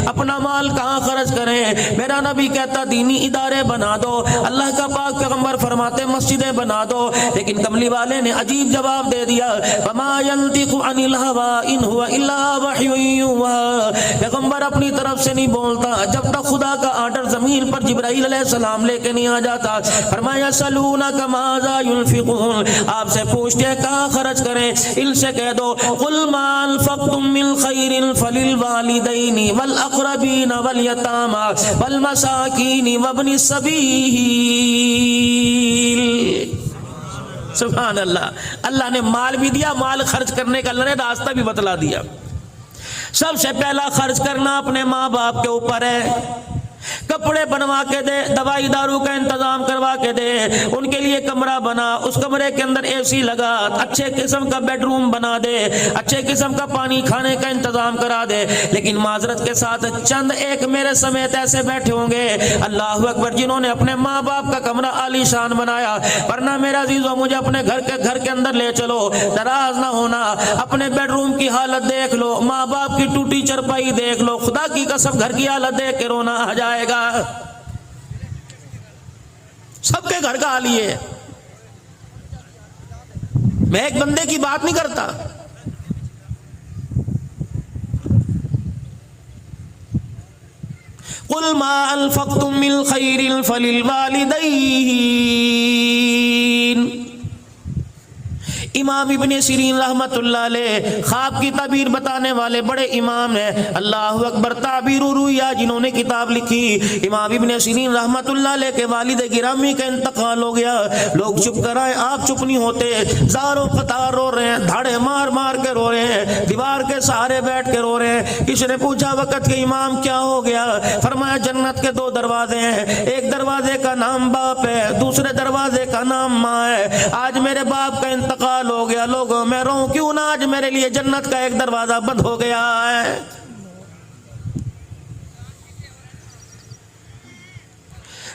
اپنا مال کہاں خرچ کریں؟ میرا نبی کہتا دینی ادارے بنا دو، اللہ کا پاک پیغمبر فرماتے مسجدیں بنا دو، لیکن کملی والے نے عجیب جواب دے دیا، وما ينطق عن الهوى ان هو الا وحی یوحی، پیغمبر اپنی طرف سے نہیں بولتا جب تک خدا کا آرڈر زمین پر جبرائیل علیہ السلام لے کے نہیں آ جاتا۔ فرمایا سلونک ماذا ينفقون، آپ سے پوچھتے ہیں کہاں خرچ کریں؟ ان سے کہہ دو قل ما انفقتم من خیر فللوالدین والاقربین والیتامى والمساکین وابن السبیل۔ سبحان اللہ، اللہ نے مال بھی دیا، مال خرچ کرنے کا اللہ نے راستہ بھی بتلا دیا۔ سب سے پہلا خرچ کرنا اپنے ماں باپ کے اوپر ہے، کپڑے بنوا کے دے، دوائی دارو کا انتظام کروا کے دے، ان کے لیے کمرہ بنا، اس کمرے کے اندر اے سی لگا، اچھے قسم کا بیڈ روم بنا دے، اچھے قسم کا پانی کھانے کا انتظام کرا دے۔ لیکن معذرت کے ساتھ چند ایک میرے سمیت ایسے بیٹھے ہوں گے اللہ اکبر جنہوں نے اپنے ماں باپ کا کمرہ عالی شان بنایا، ورنہ میرا عزیزو مجھے اپنے گھر کے اندر لے چلو، ناراض نہ ہونا، اپنے بیڈ روم کی حالت دیکھ لو، ماں باپ کی ٹوٹی چرپائی دیکھ لو، خدا کی قسم گھر کی حالت دیکھ کے رونا آ جائے گا۔ سب کے گھر کا حال یہ ہے، میں ایک بندے کی بات نہیں کرتا۔ قل ما انفقتم من خیر فللوالدین۔ امام ابن سیرین رحمت اللہ علیہ خواب کی تعبیر بتانے والے بڑے امام ہیں، اللہ اکبر، تعبیر الرؤیا جنہوں نے کتاب لکھی۔ امام ابن سیرین رحمت اللہ علیہ کے والد گرامی کا انتقال ہو گیا، لوگ چپ کر آئے، آپ چپ نہیں ہوتے، زاروں قطار رو رہے ہیں، دھاڑے مار مار کے رو رہے ہیں، دیوار کے سہارے بیٹھ کے رو رہے ہیں۔ کسی نے پوچھا وقت کے امام کیا ہو گیا؟ فرمایا جنت کے دو دروازے ہیں، ایک دروازے کا نام باپ ہے، دوسرے دروازے کا نام ماں ہے۔ آج میرے باپ کا انتقال ہو گیا، لوگوں میں رہوں کیوں نہ، آج میرے لیے جنت کا ایک دروازہ بند ہو گیا ہے۔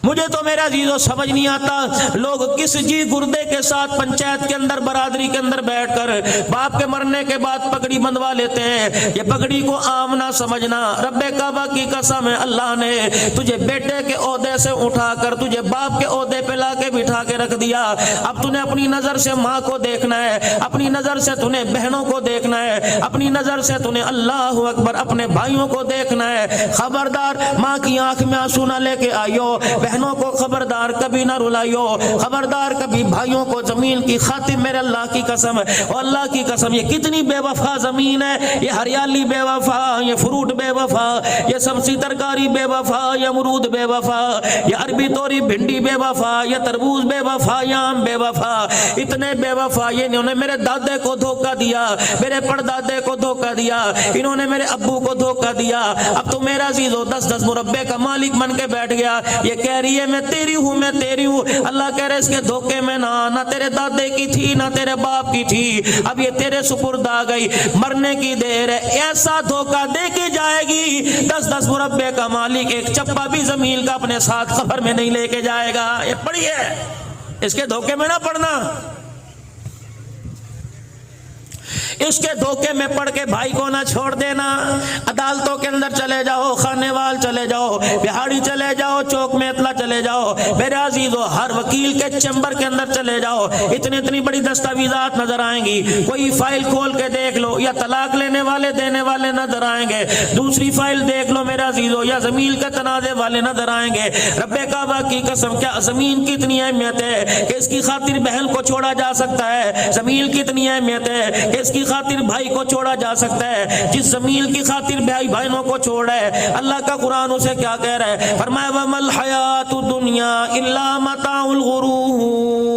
مجھے تو میرا عزیزو سمجھ نہیں آتا لوگ کس جی گردے کے ساتھ پنچایت کے اندر برادری کے اندر بیٹھ کر باپ کے مرنے کے بعد پگڑی بندھوا لیتے ہیں۔ یہ پگڑی کو عام نہ سمجھنا، رب کعبہ کی قسم ہے اللہ نے تجھے بیٹے کے عہدے سے اٹھا کر تجھے باپ کے عہدے پہ لا کے بٹھا کے رکھ دیا۔ اب تو نے اپنی نظر سے ماں کو دیکھنا ہے، اپنی نظر سے تو نے بہنوں کو دیکھنا ہے، اپنی نظر سے تو نے اللہ اکبر اپنے بھائیوں کو دیکھنا ہے۔ خبردار ماں کی آنکھ میں آنسو نہ لے کے آئیو، بہنوں کو خبردار کبھی نہ رلائیو، خبردار کبھی بھائیوں کو زمین کی خاطر میرے اللہ کی قسم ہے، اور اللہ کی قسم یہ کتنی بے وفا زمین ہے، یہ ہریالی بے وفا، یہ فروٹ بے وفا، یہ سبزی ترکاری بے وفا، یہ امرود بے وفا، یہ عربی توری بھنڈی بے وفا، یہ تربوز بے وفا، یہ آم بے وفا، اتنے بے وفا یہ انہوں نے میرے دادے کو دھوکہ دیا، میرے پردادے کو دھوکہ دیا، انہوں نے میرے ابو کو دھوکہ دیا۔ اب تو میرا عزیزو 10 مربے کا مالک بن کے بیٹھ گیا، یہ کہہ رہی ہے میں تیری ہوں، میں تیری ہوں۔ اللہ کہہ رہے اس کے دھوکے میں نہ تیرے دادے کی تھی نہ تیرے باپ کی تھی، اب یہ تیرے سپرد آ گئی، مرنے کی دیر ہے۔ ایسا دھوکہ دے کے جائے گی 10 مربے کا مالک ایک چپا بھی زمین کا اپنے ساتھ قبر میں نہیں لے کے جائے گا۔ یہ پڑھیے، اس کے دھوکے میں نہ پڑنا، اس کے دھوکے میں پڑھ کے بھائی کو نہ چھوڑ دینا۔ عدالتوں کے اندر چلے جاؤ، خانے وال چلے جاؤ، بہاڑی چلے جاؤ، چوک میں اطلاع چلے جاؤ، میرے عزیزو ہر وکیل کے چیمبر کے اندر چلے جاؤ، اتنی بڑی دستاویزات نظر آئیں گی، کوئی فائل کھول کے دیکھ لو، یا طلاق لینے والے دینے والے نظر آئیں گے، دوسری فائل دیکھ لو میرے عزیزو، یا زمین کے تنازع والے نظر آئیں گے۔ رب کعبہ کی قسم کیا زمین کی اتنی اہمیت ہے کہ اس کی خاطر بہن کو چھوڑا جا سکتا ہے، زمین کی اتنی اہمیت ہے کہ اس کی خاطر بھائی کو چھوڑا جا سکتا ہے، جس زمین کی خاطر بھائیوں کو چھوڑا ہے۔ اللہ کا قرآن اسے کیا کہہ رہا ہے؟ فرمایا وَمَا الْحَيَاةُ الدُّنْيَا إِلَّا مَتَاعُ الْغُرُورِ،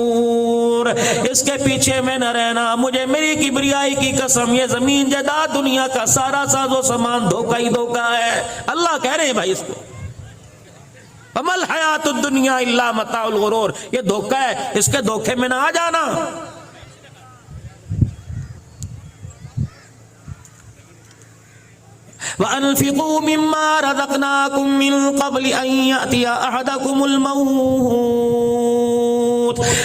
اس کے پیچھے میں نہ رہنا، مجھے میری کبریائی کی قسم یہ زمین جائیداد دنیا کا سارا ساز و سامان دھوکہ ہی دھوکہ ہے۔ اللہ کہہ رہے ہیں بھائی اس کو وَمَا الْحَيَاةُ الدُّنْيَا إِلَّا مَتَاعُ الْغُرُورِ، یہ دھوکہ ہے، اس کے دھوکے میں نہ آ جانا۔ وَأَنفِقُوا مِمَّا رَزَقْنَاكُم مِّن قَبْلِ أَن يَأْتِيَ أَحَدَكُمُ الْمَوْتُ،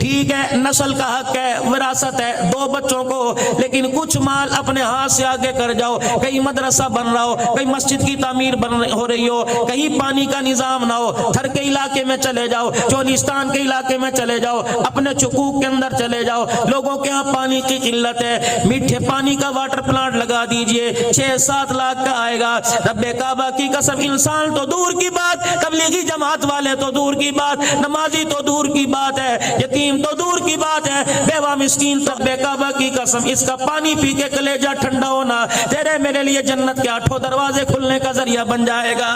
ٹھیک ہے نسل کا حق ہے، وراثت ہے 2 بچوں کو، لیکن کچھ مال اپنے ہاتھ سے آگے کر جاؤ، کہیں مدرسہ بن رہا ہو، کہیں مسجد کی تعمیر ہو رہی ہو، کہیں پانی کا نظام نہ ہو، تھر کے علاقے میں چلے جاؤ، چولستان کے علاقے میں چلے جاؤ، اپنے چکوک کے اندر چلے جاؤ، لوگوں کے ہاں پانی کی قلت ہے، میٹھے پانی کا واٹر پلانٹ لگا دیجئے، 6-7 لاکھ کا آئے گا۔ رب کعبہ کی قسم انسان تو دور کی بات، تبلیغی جماعت والے تو دور کی بات، نمازی تو دور کی بات ہے، یتیم تو دور کی بات ہے، بیوہ مسکین تو رب کعبہ کی قسم اس کا پانی پی کے کلیجہ ٹھنڈا ہونا تیرے میرے لیے جنت کے 8 دروازے کھلنے کا ذریعہ بن جائے گا۔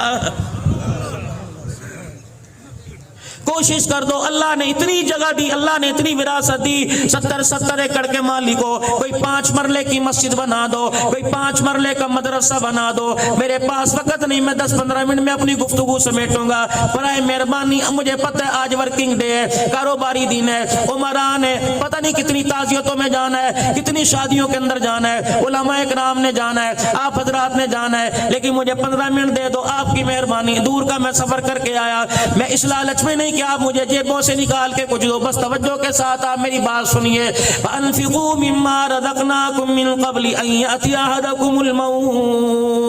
کوشش کر دو، اللہ نے اتنی جگہ دی، اللہ نے اتنی وراثت دی، 70 ایکڑ کے مالک کو کوئی 5 مرلے کی مسجد بنا دو، کوئی 5 مرلے کا مدرسہ بنا دو۔ میرے پاس وقت نہیں، میں 10-15 منٹ میں اپنی گفتگو سمیٹوں گا، برائے مہربانی مجھے پتہ ہے آج ورکنگ ڈے ہے، کاروباری دن ہے، عمران ہے، پتہ نہیں کتنی تعزیتوں میں جانا ہے، کتنی شادیوں کے اندر جانا ہے، علماء کرام نے جانا ہے، آپ حضرات نے جانا ہے، لیکن مجھے 15 منٹ دے دو، آپ کی مہربانی، دور کا میں سفر کر کے آیا، میں اس لالچ میں نہیں کہ آپ مجھے جیبوں سے نکال کے کچھ دو، بس توجہ کے ساتھ آپ میری بات سنیے۔ وَأَنفِقُوا مِمَّا رَزَقْنَاكُم مِّن قَبْلِ أَن يَأْتِيَ أَحَدَكُمُ الْمَوْتُ۔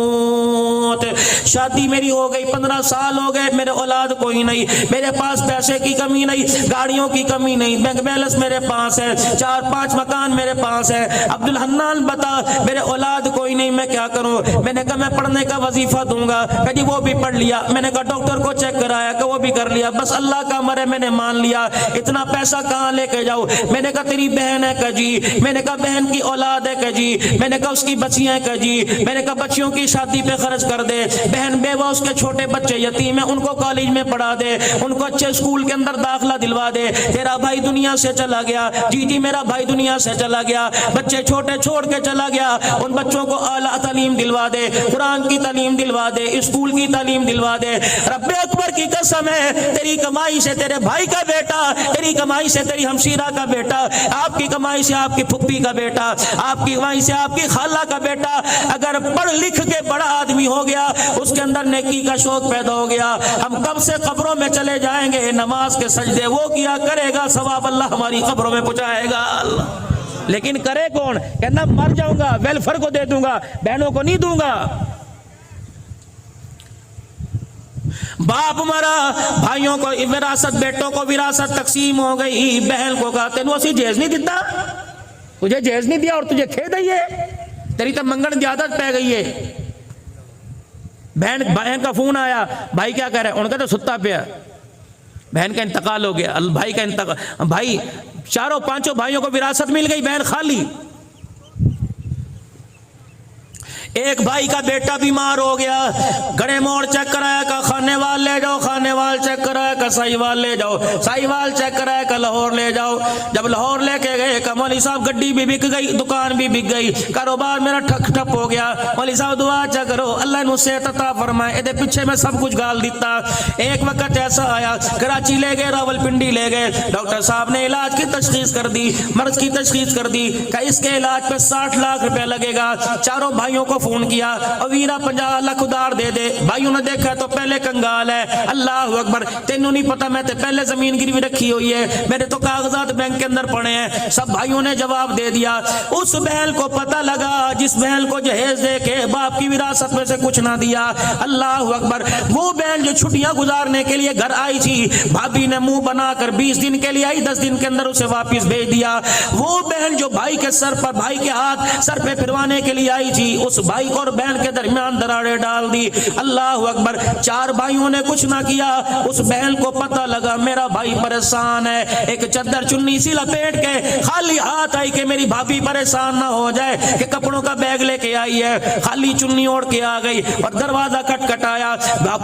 شادی میری ہو گئی، 15 سال ہو گئے، میرے اولاد کوئی نہیں، میرے پاس پیسے کی کمی نہیں، گاڑیوں کی کمی نہیں، بینک بیلنس میرے پاس ہے، 4-5 مکان میرے پاس ہے۔ عبد الحنان بتا میرے اولاد کوئی نہیں، میں کیا کروں؟ میں نے کہا میں پڑھنے کا وظیفہ دوں گا، کہ جی وہ بھی پڑھ لیا، میں نے کہا ڈاکٹر کو چیک کرایا کہ وہ بھی کر لیا، بس اللہ کا مرے میں نے مان لیا، اتنا پیسہ کہاں لے کے جاؤ؟ میں نے کہا تیری بہن ہے کہ جی، میں نے کہا بہن کی اولاد ہے کہ جی، میں نے کہا اس کی بچیاں ہیں کہ جی، میں نے کہا بچیوں کی شادی پہ خرچ کر دے، بہن بیوہ اس کے چھوٹے بچے یتیم ہیں ان کو کالج میں پڑھا دے، ان کو اچھے اسکول کے اندر داخلہ دلوا دے، تیرا بھائی دنیا سے چلا گیا، جی جی میرا بھائی دنیا سے چلا گیا، بچے چھوٹے چھوڑ کے چلا گیا، ان بچوں کو اعلیٰ تعلیم دلوا دے، قرآن کی تعلیم دلوا دے، اسکول کی تعلیم دلوا دے۔ رب اکبر کی قسم ہے تیری کمائی سے تیرے بھائی کا بیٹا، تیری کمائی سے تیری ہمشیرہ کا بیٹا، آپ کی کمائی سے آپ کی پھپھی کا بیٹا، آپ کی کمائی سے آپ کی خالہ کا بیٹا اگر پڑھ لکھ کے بڑا آدمی ہو گیا، اس کے اندر نیکی کا شوق پیدا ہو گیا، ہم کب سے قبروں میں چلے جائیں گے، نماز کے سجدے وہ کیا کرے گا، ثواب اللہ ہماری قبروں میں پہنچائے گا۔ لیکن کرے کون؟ کہنا مر جاؤں گا، ویلفر کو دے دوں گا، بہنوں کو نہیں دوں گا۔ باپ مرا، بھائیوں کو وراثت، بیٹوں کو وراثت تقسیم ہو گئی، بہن کو کہا تینوں اسی جہیز نہیں دیتا، تجھے جہیز نہیں دیا اور تجھے کھید ہے، تیری تو منگن کی عادت پہ گئی ہے۔ بہن کا فون آیا، بھائی کیا کہہ رہے ہیں؟ ان کا تو ستا پیا، بہن کا انتقال ہو گیا، بھائی کا انتقال، بھائی 4-5 بھائیوں کو وراثت مل گئی، بہن خالی۔ ایک بھائی کا بیٹا بیمار ہو گیا، گڑے موڑ چیک کرایا کہ خانے وال لے جاؤ، خانے وال چیک کرایا کہ سائی وال لے جاؤ، سائی وال چیک کرایا کہ لاہور لے جاؤ۔ جب لاہور لے کے گئے کہ مولوی صاحب گڈی بھی بک گئی، دکان بھی بک گئی، کاروبار میرا ٹھپ ٹھپ ہو گیا، مولوی صاحب دعا چا کرو اللہ نو صحت عطا فرمائے، اے دے پیچھے میں سب کچھ گال دیتا۔ ایک وقت ایسا آیا، کراچی لے گئے، راول پنڈی لے گئے، ڈاکٹر صاحب نے علاج کی تشخیص کر دی، مرض کی تشخیص کر دی کہ اس کے علاج پہ 60 لاکھ روپے لگے گا۔ چاروں بھائیوں کو فون کیا، اویرا 50 لاکھ ادھار دے دے۔ بھائیوں نے دیکھا تو پہلے کنگال ہے، اللہ اکبر، تینوں نہیں پتا میں تے پہلے زمین گروی رکھی ہوئی ہے، میرے تو کاغذات بینک کے اندر پڑے ہیں۔ سب بھائیوں نے جواب دے دیا۔ اس بہن کو پتہ لگا جس بہن کو جہیز دے کے باپ کی وراثت میں سے کچھ نہ دیا، اللہ اکبر، وہ بہن جو چھٹیاں گزارنے کے لیے گھر آئی تھی، بھابی نے منہ بنا کر 20 دن کے لیے آئی، 10 دن کے اندر اسے واپس بھیج دیا۔ وہ بہن جو بھائی کے سر پر، بھائی کے ہاتھ سر پہ پھروانے کے لیے آئی تھی، اس بھائی کو اور بہن کے درمیان دراڑیں ڈال دی، اللہ اکبر۔ 4 بھائیوں نے کچھ نہ کیا، اس بہن کو پتہ لگا میرا بھائی پریشان ہے، ایک چادر چنی سی لپیٹ کے خالی ہاتھ آئی کہ میری بھابھی پریشان نہ ہو جائے، کہ کپڑوں کا بیگ لے کے آئی ہے، خالی چنی اوڑھ کے آ گئی اور دروازہ کھٹکھٹایا۔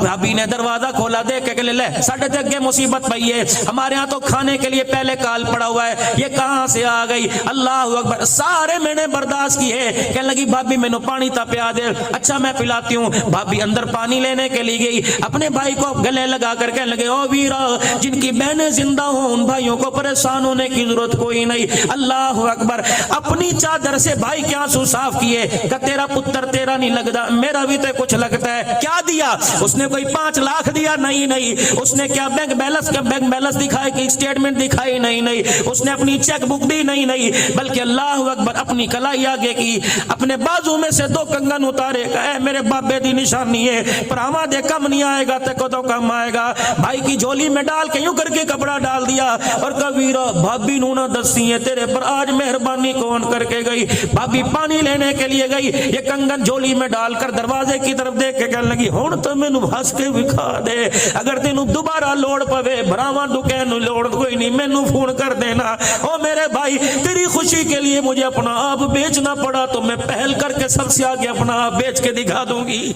بھابھی نے دروازہ کھولا، دیکھ کے لے ساڈے تے اگے مصیبت پئی ہے، ہمارے ہاں تو کھانے کے لیے پہلے کال پڑا ہوا ہے، یہ کہاں سے آ گئی، اللہ اکبر۔ سارے میں نے برداشت کیے، کہنے لگی بھابھی مینوں پانی پیتا پیا دے. اچھا میں پلاتی ہوں. بھابی اندر پانی لینے کے لیے گئی, اپنے بھائی کو گلے لگا کر کہنے لگے او ویرا جن کی بہنیں زندہ ہوں ان بھائیوں کو پریشان ہونے کی ضرورت کوئی نہیں. اللہ اکبر. اپنی چادر سے بھائی کے آنسو صاف کیے کہ تیرا پتر تیرا نہیں لگتا, میرا بھی تو کچھ لگتا ہے. کیا دیا اس نے؟ کوئی 5 لاکھ دیا؟ نہیں. اس نے کیا بینک بیلنس دکھائے کہ اسٹیٹمنٹ دکھائی؟ نہیں. اس نے اپنی چیک بک دی؟ نہیں. بلکہ اللہ اکبر اپنی کلائی آگے کی, اپنے بازو میں سے 2 کنگن اتارے کہ اے میرے بابے دی نشانی ہے, پر ہما دے کم نہیں آئے گا تے کو تو کم آئے گا. بھائی کی جھولی میں ڈال کے یوں کر کے کپڑا ڈال دیا اور کہا ویرا بھابی نو نہ دسی ہے تیرے پر آج مہربانی کون کر کے گئی. بھابی پانی لینے کے لیے گئی, یہ کنگن جھولی میں ڈال کر دروازے کی طرف دیکھ کے کہنے لگی ہن تو مینوں ہنس کے وکھا دے, اگر تینوں دوبارہ لوڑ پوے بھراواں دکین نو لوڑ کوئی نہیں مینوں فون کر دینا. او میرے بھائی تیری خوشی کے لیے مجھے اپنا آپ بیچنا پڑا تو میں پہل کر کے سب سے آگے اپنا آپ بیچ کے دکھا دوں گی.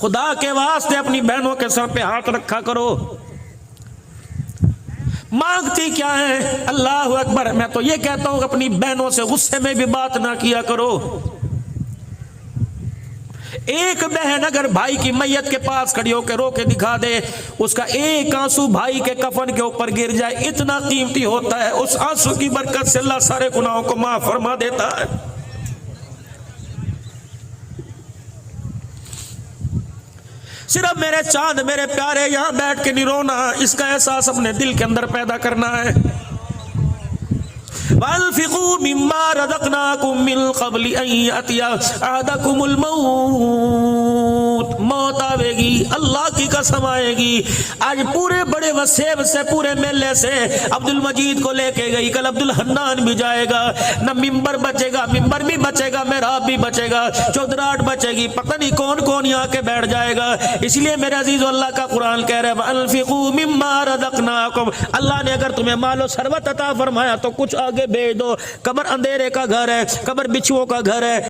خدا کے واسطے اپنی بہنوں کے سر پہ ہاتھ رکھا کرو. مانگتی کیا ہے؟ اللہ اکبر. میں تو یہ کہتا ہوں اپنی بہنوں سے غصے میں بھی بات نہ کیا کرو. ایک بہن اگر بھائی کی میت کے پاس کھڑی ہو کے رو کے دکھا دے, اس کا ایک آنسو بھائی کے کفن کے اوپر گر جائے, اتنا قیمتی ہوتا ہے. اس آنسو کی برکت سے اللہ سارے گناہوں کو معاف فرما دیتا ہے. صرف میرے چاند میرے پیارے یہاں بیٹھ کے نہیں رونا, اس کا احساس اپنے دل کے اندر پیدا کرنا ہے. وَأَنفِقُوا مِمَّا رَزَقْنَاكُم مِّن قَبْلِ أَن يَأْتِيَ أَحَدَكُمُ الْمَوْتُ. موت آئے گی, اللہ کی قسم آئے گی. آج پورے بڑے وسیب سے پورے میلے سے عبد المجید کو لے کے گئی, کل عبد الحنان بھی جائے گا. نہ ممبر بچے گا, ممبر بھی بچے گا, محراب بھی بچے گا, چودراہٹ بچے گی, پتہ نہیں کون کون یہاں کے بیٹھ جائے گا. اس لیے میرے عزیز اللہ کا قرآن کہہ رہا ہے وَأَنفِقُوا مِمَّا رَزَقْنَاكُمْ. اللہ نے اگر تمہیں مال و ثروت عطا فرمایا تو کچھ آگے بھیج دو. قبر اندھیرے کا گھر ہے, قبر بچھوؤں کا گھر ہے.